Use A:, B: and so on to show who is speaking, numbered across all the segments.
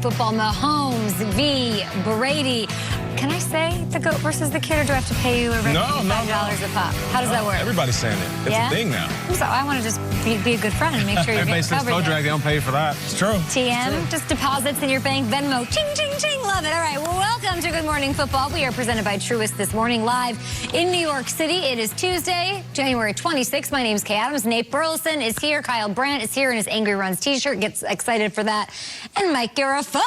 A: Football, Mahomes v. Brady. Can I say the GOAT versus the kid, or do I have to pay you $5 a pop? How does that work?
B: Everybody's saying it. It's a thing now.
A: So I want to just be a good friend and make sure you're getting covered.
B: Everybody says they don't pay you for that. It's true.
A: TM, just deposits in your bank, Venmo, ching, ching, ching. Love it. All right, well, welcome to Good Morning Football. We are presented by Truist this morning, live in New York City. It is Tuesday, January 26th. My name is Kay Adams. Nate Burleson is here. Kyle Brandt is here in his Angry Runs t-shirt. Gets excited for that. And Mike Garafolo.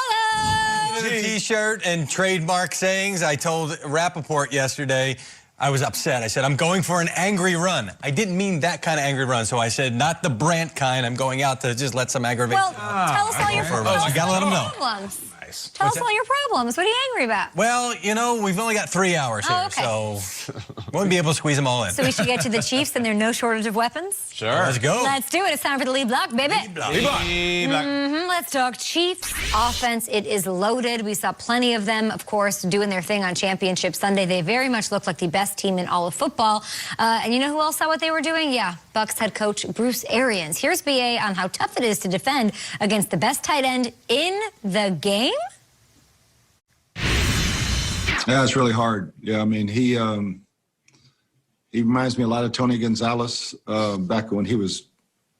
C: The t-shirt and trademark sayings. I told Rappaport yesterday I was upset. I said, I'm going for an angry run. I didn't mean that kind of angry run, so I said, not the Brandt kind. I'm going out to just let some aggravation.
A: Well, tell us all your problems.
C: You gotta let them know.
A: Nice. Tell us all your problems. What are you angry about?
C: Well, you know, we've only got 3 hours here, so we won't be able to squeeze them all in.
A: So we should get to the Chiefs, and there's no shortage of weapons?
C: Sure. Let's go.
A: Let's do it. It's time for the lead block, baby.
C: Lead block.
A: Let's talk Chiefs offense. It is loaded. We saw plenty of them, of course, doing their thing on Championship Sunday. They very much look like the best team in all of football. And you know who else saw what they were doing? Yeah, Bucs head coach Bruce Arians. Here's BA on how tough it is to defend against the best tight end in the game.
D: Yeah, it's really hard. Yeah, I mean, he reminds me a lot of Tony Gonzalez back when he was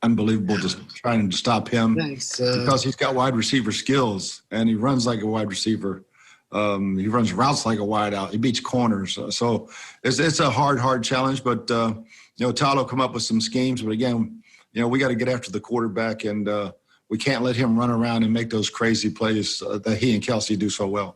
D: unbelievable, just trying to stop him. Thanks. Because he's got wide receiver skills, and he runs like a wide receiver. He runs routes like a wide out. He beats corners. So it's a hard challenge, but, you know, Todd will come up with some schemes. But, again, you know, we got to get after the quarterback, and we can't let him run around and make those crazy plays that he and Kelsey do so well.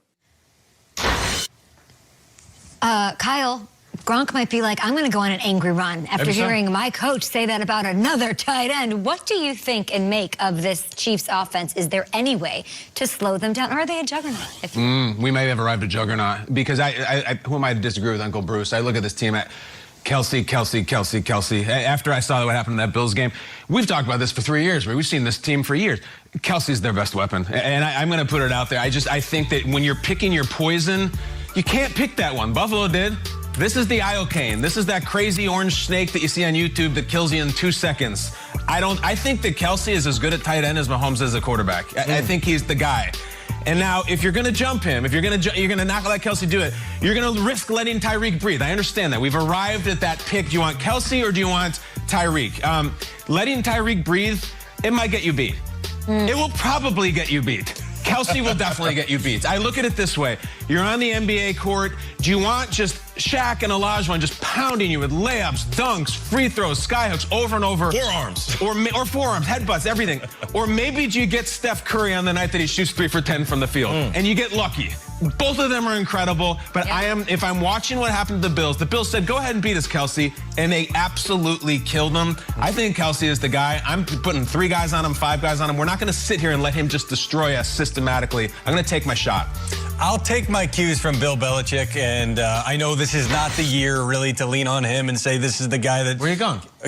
A: Kyle, Gronk might be like, I'm going to go on an angry run after hearing my coach say that about another tight end. What do you think and make of this Chiefs offense? Is there any way to slow them down? Or are they a juggernaut?
B: We may have arrived at juggernaut because who am I to disagree with Uncle Bruce? I look at this team at Kelsey. After I saw what happened in that Bills game, we've talked about this for 3 years. We've seen this team for years. Kelsey's their best weapon. And I'm going to put it out there. I think that when you're picking your poison, you can't pick that one. Buffalo did. This is the iocane. This is that crazy orange snake that you see on YouTube that kills you in 2 seconds. I think that Kelsey is as good at tight end as Mahomes is a quarterback. I think he's the guy. And now, if you're going to jump him, if you're going to not let Kelsey do it, you're going to risk letting Tyreek breathe. I understand that. We've arrived at that pick. Do you want Kelsey or do you want Tyreek? Letting Tyreek breathe, it might get you beat. It will probably get you beat. Kelsey will definitely get you beat. I look at it this way. You're on the NBA court. Do you want just Shaq and Olajuwon just pounding you with layups, dunks, free throws, skyhooks over and over?
C: Forearms.
B: Or forearms, headbutts, everything. Or maybe do you get Steph Curry on the night that he shoots 3 for 10 from the field and you get lucky? Both of them are incredible, but if I'm watching what happened to the Bills said, go ahead and beat us, Kelsey, and they absolutely killed him. I think Kelsey is the guy. I'm putting 3 guys on him, 5 guys on him. We're not going to sit here and let him just destroy us systematically. I'm going to take my shot.
C: I'll take my cues from Bill Belichick, and I know this is not the year really to lean on him and say this is the guy that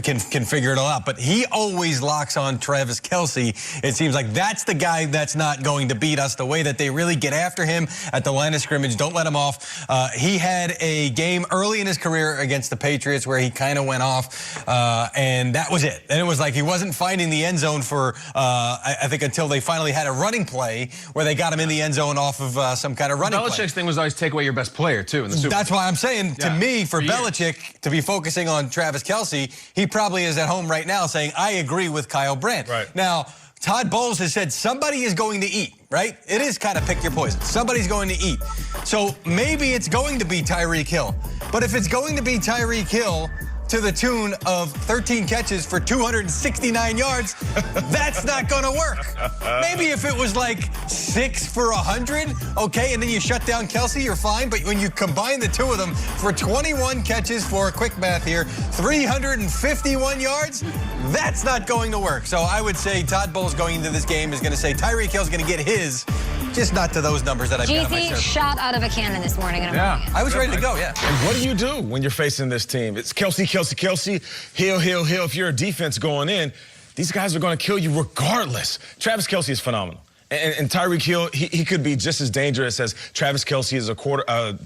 C: can figure it all out. But he always locks on Travis Kelsey. It seems like that's the guy that's not going to beat us. The way that they really get after him at the line of scrimmage, don't let him off. He had a game early in his career against the Patriots where he kind of went off, and that was it. And it was like he wasn't finding the end zone for, I think, until they finally had a running play where they got him in the end zone off of some kind of running play.
B: Belichick's thing was always take away your best player, too, in the Super Bowl.
C: That's why I'm saying, to me, for Belichick to be focusing on Travis Kelsey, he probably is at home right now saying, I agree with Kyle Brandt.
B: Right.
C: Now, Todd Bowles has said somebody is going to eat, right? It is kind of pick your poison. Somebody's going to eat. So maybe it's going to be Tyreek Hill. But if it's going to be Tyreek Hill to the tune of 13 catches for 269 yards, that's not going to work. Maybe if it was like 6 for 100, okay, and then you shut down Kelsey, you're fine. But when you combine the two of them for 21 catches for, quick math here, 351 yards, that's not going to work. So I would say Todd Bowles going into this game is going to say Tyreek Hill's going to get his, just not to those numbers that I've got on my shirt.
A: Shot out of a cannon this morning.
C: I was ready to go,
E: And what do you do when you're facing this team? It's Kelsey, Hill. If you're a defense going in, these guys are going to kill you regardless. Travis Kelsey is phenomenal. And Tyreek Hill, he could be just as dangerous as Travis Kelsey is a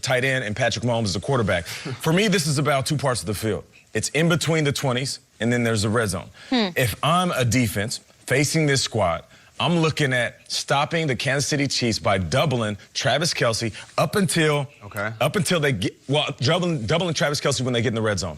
E: tight end and Patrick Mahomes is a quarterback. For me, this is about 2 parts of the field. It's in between the 20s, and then there's the red zone. If I'm a defense facing this squad, I'm looking at stopping the Kansas City Chiefs by doubling Travis Kelce up until they get, well, doubling Travis Kelce when they get in the red zone.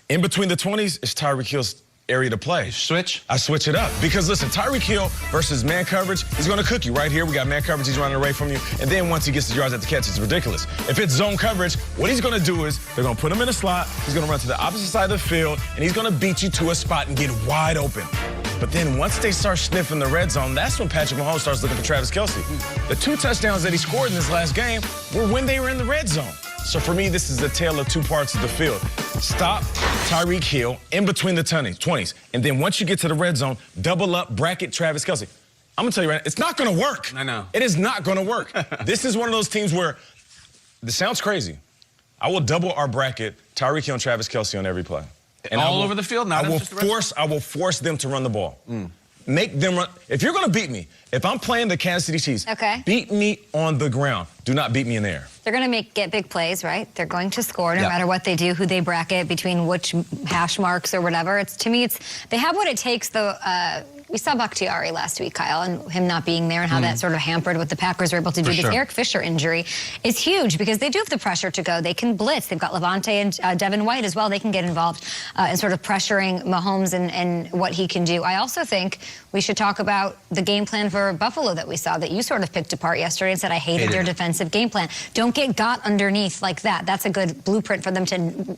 E: In between the 20s is Tyreek Hill's area to play.
B: Switch?
E: I switch it up. Because listen, Tyreek Hill versus man coverage, he's going to cook you right here. We got man coverage, he's running away from you. And then once he gets the yards at the catch, it's ridiculous. If it's zone coverage, what he's going to do is they're going to put him in a slot, he's going to run to the opposite side of the field, and he's going to beat you to a spot and get wide open. But then once they start sniffing the red zone, that's when Patrick Mahomes starts looking for Travis Kelce. The 2 touchdowns that he scored in this last game were when they were in the red zone. So for me, this is a tale of 2 parts of the field. Stop Tyreek Hill in between the 20s. And then once you get to the red zone, double up, bracket Travis Kelce. I'm going to tell you right now, it's not going to work.
B: I know.
E: It is not going to work. This is one of those teams where, this sounds crazy, I will double our bracket Tyreek Hill and Travis Kelce on every play.
B: And all over the field?
E: I will force them to run the ball. Make them run. If you're going to beat me, if I'm playing the Kansas City Chiefs, beat me on the ground. Do not beat me in the air.
A: They're going to get big plays, right? They're going to score no matter what they do, who they bracket, between which hash marks or whatever. To me, they have what it takes, though. We saw Bakhtiari last week, Kyle, and him not being there and how that sort of hampered what the Packers were able to do. This Eric Fisher injury is huge because they do have the pressure to go. They can blitz. They've got Levante and Devin White as well. They can get involved in sort of pressuring Mahomes and what he can do. I also think we should talk about the game plan for Buffalo that we saw that you sort of picked apart yesterday and said, I hated their defensive game plan. Don't get got underneath like that. That's a good blueprint for them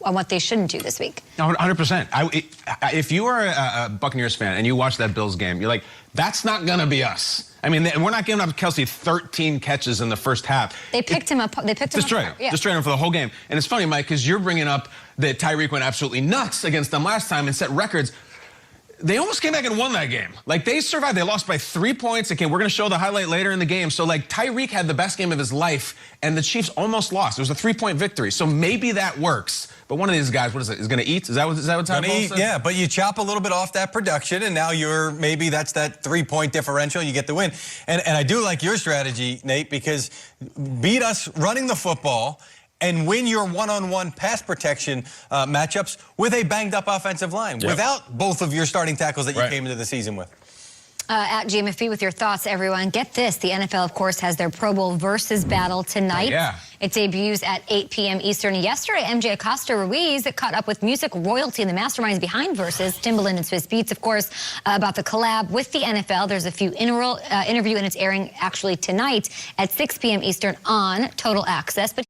A: on what they shouldn't do this week.
B: 100%. If you are a Buccaneers fan and you watch that Bills game, you're like, that's not going to be us. I mean, we're not giving up Kelce 13 catches in the first half.
A: They picked him up. They picked him up.
B: Destroyed him for the whole game. And it's funny, Mike, because you're bringing up that Tyreek went absolutely nuts against them last time and set records. They almost came back and won that game. Like, they survived. They lost by 3 points. Okay, we're going to show the highlight later in the game. So, like, Tyreek had the best game of his life, and the Chiefs almost lost. It was a 3-point victory. So maybe that works. But one of these guys, what is it, is going to eat? Is that what Todd Bowles said?
C: Yeah, but you chop a little bit off that production, and now maybe that's that 3-point differential. You get the win. And I do like your strategy, Nate, because beat us running the football and win your one-on-one pass protection matchups with a banged-up offensive line without both of your starting tackles that you came into the season with.
A: At GMFB with your thoughts, everyone. Get this. The NFL, of course, has their Pro Bowl versus battle tonight. It debuts at 8 p.m. Eastern. Yesterday, MJ Acosta-Ruiz caught up with music royalty and the masterminds behind Versus, Timbaland and Swiss Beats, of course, about the collab with the NFL. There's a few interview, and it's airing actually tonight at 6 p.m. Eastern on Total Access. But